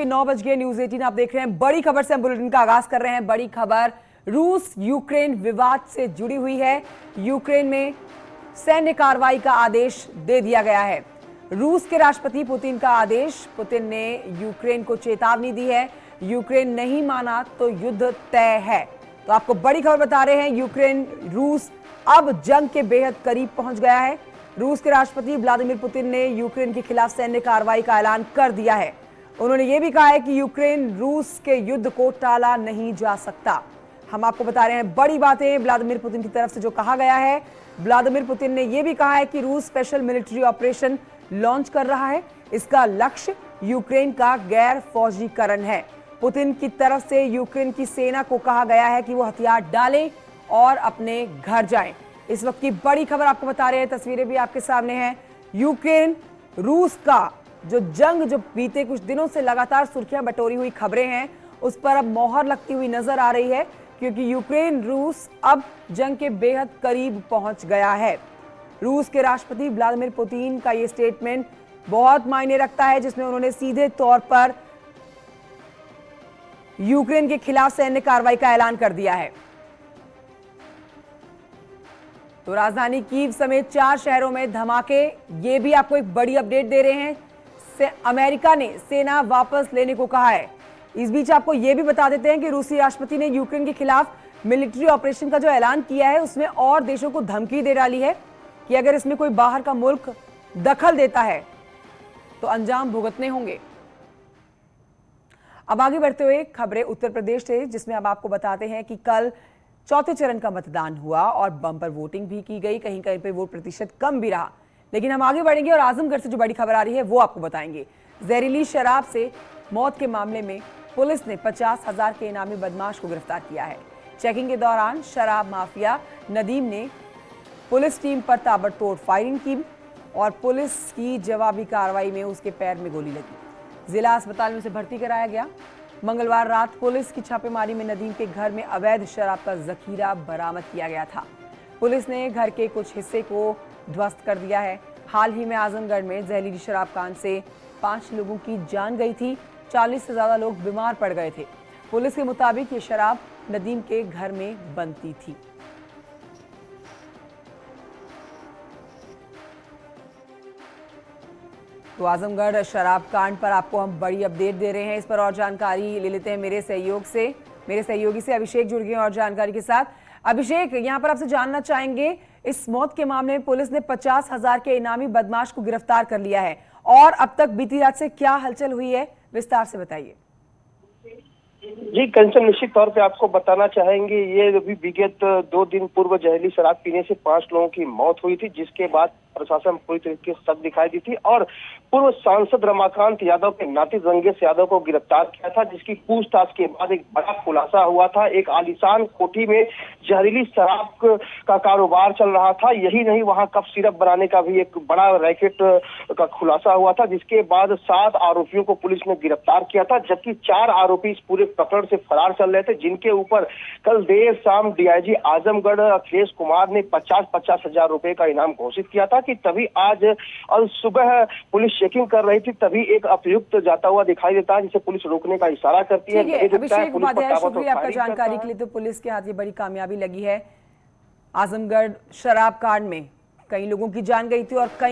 9 बज गए। न्यूज 18 आप देख रहे हैं। बड़ी खबर से हम बुलेटिन का आगाज कर रहे हैं। बड़ी खबर रूस यूक्रेन विवाद से जुड़ी हुई है। यूक्रेन में सैन्य कार्रवाई का आदेश दे दिया गया है। रूस के राष्ट्रपति पुतिन का आदेश। पुतिन ने यूक्रेन को चेतावनी दी है, यूक्रेन नहीं माना तो युद्ध तय है। तो आपको बड़ी खबर बता रहे हैं, यूक्रेन रूस अब जंग के बेहद करीब पहुंच गया है। रूस के राष्ट्रपति व्लादिमीर पुतिन ने यूक्रेन के खिलाफ सैन्य कार्रवाई का ऐलान कर दिया है। उन्होंने ये भी कहा है कि यूक्रेन रूस के युद्ध को टाला नहीं जा सकता। हम आपको बता रहे हैं बड़ी बातें व्लादिमीर पुतिन की तरफ से जो कहा गया है। व्लादिमीर पुतिन ने यह भी कहा है कि रूस स्पेशल मिलिट्री ऑपरेशन लॉन्च कर रहा है। इसका लक्ष्य यूक्रेन का गैर फौजीकरण है। पुतिन की तरफ से यूक्रेन की सेना को कहा गया है कि वो हथियार डालें और अपने घर जाएं। इस वक्त की बड़ी खबर आपको बता रहे हैं, तस्वीरें भी आपके सामने हैं। यूक्रेन रूस का जो जंग जो बीते कुछ दिनों से लगातार सुर्खियां बटोरी हुई खबरें हैं, उस पर अब मोहर लगती हुई नजर आ रही है, क्योंकि यूक्रेन रूस अब जंग के बेहद करीब पहुंच गया है। रूस के राष्ट्रपति व्लादिमीर पुतिन का यह स्टेटमेंट बहुत मायने रखता है, जिसमें उन्होंने सीधे तौर पर यूक्रेन के खिलाफ सैन्य कार्रवाई का ऐलान कर दिया है। तो राजधानी कीव समेत 4 शहरों में धमाके। ये भी आपको एक बड़ी अपडेट दे रहे हैं। अमेरिका ने सेना वापस लेने को कहा है। इस बीच आपको यह भी बता देते हैं कि रूसी राष्ट्रपति ने यूक्रेन के खिलाफ मिलिट्री ऑपरेशन का जो ऐलान किया है, उसमें और देशों को धमकी दे डाली है कि अगर इसमें कोई बाहर का मुल्क दखल देता है तो अंजाम भुगतने होंगे। अब आगे बढ़ते हुए खबरें उत्तर प्रदेश से, जिसमें अब आपको बताते हैं कि कल चौथे चरण का मतदान हुआ और बम्पर वोटिंग भी की गई। कहीं कहीं पे वोट प्रतिशत कम भी रहा, लेकिन हम आगे बढ़ेंगे और आजमगढ़ से जो बड़ी खबर आ रही है वो आपको बताएंगे। जहरीली शराब से मौत के मामले में पुलिस ने 50,000 के इनामी बदमाश को गिरफ्तार किया है। चेकिंग के दौरान शराब माफिया नदीम ने पुलिस टीम पर ताबड़तोड़ फायरिंग की और पुलिस की जवाबी कार्रवाई में उसके पैर में गोली लगी। जिला अस्पताल में उसे भर्ती कराया गया। मंगलवार रात पुलिस की छापेमारी में नदीम के घर में अवैध शराब का जखीरा बरामद किया गया था। पुलिस ने घर के कुछ हिस्से को ध्वस्त कर दिया है। हाल ही में आजमगढ़ में जहरीली शराब कांड से 5 लोगों की जान गई थी। 40 से ज्यादा लोग बीमार पड़ गए थे। पुलिस के मुताबिक ये शराब नदीम के घर में बनती थी। तो आजमगढ़ शराब कांड पर आपको हम बड़ी अपडेट दे रहे हैं। इस पर और जानकारी ले लेते हैं मेरे सहयोगी से अभिषेक जुड़ गए और जानकारी के साथ। अभिषेक, यहां पर आपसे जानना चाहेंगे, इस मौत के मामले में पुलिस ने 50,000 के इनामी बदमाश को गिरफ्तार कर लिया है और अब तक बीती रात से क्या हलचल हुई है, विस्तार से बताइए। जी कंचन, निश्चित तौर पे आपको बताना चाहेंगे, ये अभी विगत 2 दिन पूर्व जहरीली शराब पीने से 5 लोगों की मौत हुई थी, जिसके बाद प्रशासन पूरी तरीके से सख्त दिखाई दी थी और पूर्व सांसद रमाकांत यादव के नाती रंगेश यादव को गिरफ्तार किया था, जिसकी पूछताछ के बाद एक बड़ा खुलासा हुआ था। एक आलीशान कोठी में जहरीली शराब का कारोबार चल रहा था। यही नहीं, वहां कफ सिरप बनाने का भी एक बड़ा रैकेट का खुलासा हुआ था, जिसके बाद 7 आरोपियों को पुलिस ने गिरफ्तार किया था, जबकि 4 आरोपी इस पूरे प्रकरण से फरार चल रहे थे, जिनके ऊपर कल देर शाम डीआईजी आजमगढ़ अखिलेश कुमार ने 50-50 हजार रुपए का इनाम घोषित किया था। कि तभी आज और सुबह पुलिस चेकिंग कर रही थी, तभी एक अभियुक्त जाता हुआ दिखाई देता है, जिसे पुलिस रोकने का इशारा करती है। अभिषेक उपाध्याय, शुक्रिया आपका जानकारी के लिए। तो पुलिस के हाथ ये बड़ी कामयाबी लगी है। आजमगढ़ शराब कांड में कई लोगों की जान गई थी और कई